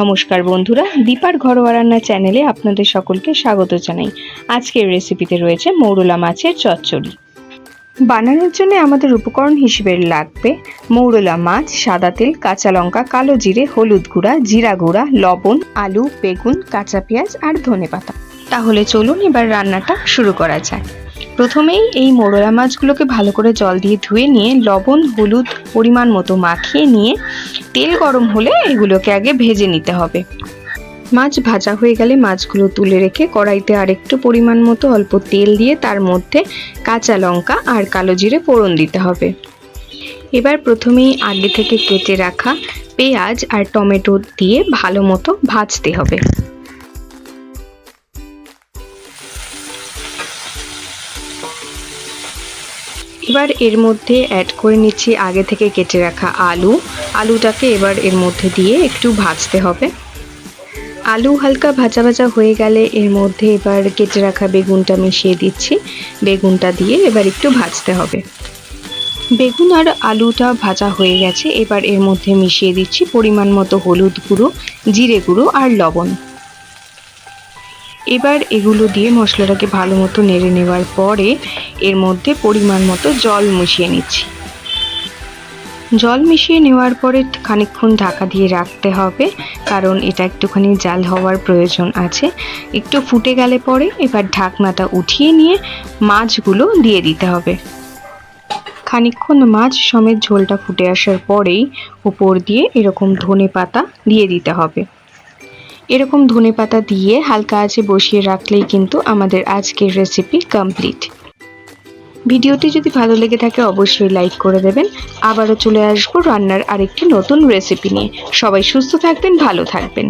নমস্কার বন্ধুরা, দীপার ঘরোয়া রান্না চ্যানেলে আপনাদের সকলকে স্বাগত জানাই। আজকের রেসিপিতে রয়েছে মৌরলা মাছের চচ্চড়ি। বানানোর জন্য আমাদের উপকরণ হিসেবে লাগবে মৌরলা মাছ, সাদা তেল, কাঁচা লঙ্কা, কালো জিরে, হলুদ গুঁড়া, জিরা গুঁড়া, লবণ, আলু, বেগুন, কাঁচা পেঁয়াজ আর ধনেপাতা। তাহলে চলুন এবার রান্নাটা শুরু করা যাক। প্রথমেই এই মৌরলা মাছগুলোকে ভালো করে জল দিয়ে ধুয়ে নিয়ে লবণ হলুদ পরিমাণ মতো মাখিয়ে নিয়ে তেল গরম হলে এগুলোকে আগে ভেজে নিতে হবে। মাছ ভাজা হয়ে গেলে মাছগুলো তুলে রেখে কড়াইতে আরেকটু পরিমাণ মতো অল্প তেল দিয়ে তার মধ্যে কাঁচা লঙ্কা আর কালো জিরে ফোড়ন দিতে হবে। এবার প্রথমেই আগে থেকে কেটে রাখা পেঁয়াজ আর টমেটো দিয়ে ভালো মতো ভাজতে হবে। এবার এর মধ্যে অ্যাড করে নিচ্ছি আগে থেকে কেটে রাখা আলুটাকে এবার এর মধ্যে দিয়ে একটু ভাজতে হবে। আলু হালকা ভাজা ভাজা হয়ে গেলে এর মধ্যে এবার কেটে রাখা বেগুনটা মিশিয়ে দিচ্ছি। বেগুনটা দিয়ে এবার একটু ভাজতে হবে। বেগুন আর আলুটা ভাজা হয়ে গেছে, এবার এর মধ্যে মিশিয়ে দিচ্ছি পরিমাণ মতো হলুদ গুঁড়ো, জিরে গুঁড়ো আর লবণ। এবার এগুলো দিয়ে মশলাটাকে ভালো মতো নেড়ে নেওয়ার পরে এর মধ্যে পরিমাণ মতো জল মিশিয়ে নিচ্ছি। জল মিশিয়ে নেওয়ার পরে খানিকক্ষণ ঢাকা দিয়ে রাখতে হবে, কারণ এটা একটুখানি জাল হওয়ার প্রয়োজন আছে। একটু ফুটে গেলে পরে এবার ঢাকনাটা উঠিয়ে নিয়ে মাছগুলো দিয়ে দিতে হবে। খানিকক্ষণ মাছ সমেত ঝোলটা ফুটে আসার পরেই উপর দিয়ে এরকম ধনেপাতা দিয়ে দিতে হবে। এরকম ধনেপাতা দিয়ে হালকা আঁচে বসিয়ে রাখলেই কিন্তু আমাদের আজকের রেসিপি কমপ্লিট। ভিডিওটি যদি ভালো লেগে থাকে অবশ্যই লাইক করে দেবেন। আবারও চলে আসবো রান্নার আরেকটি নতুন রেসিপি নিয়ে। সবাই সুস্থ থাকবেন, ভালো থাকবেন।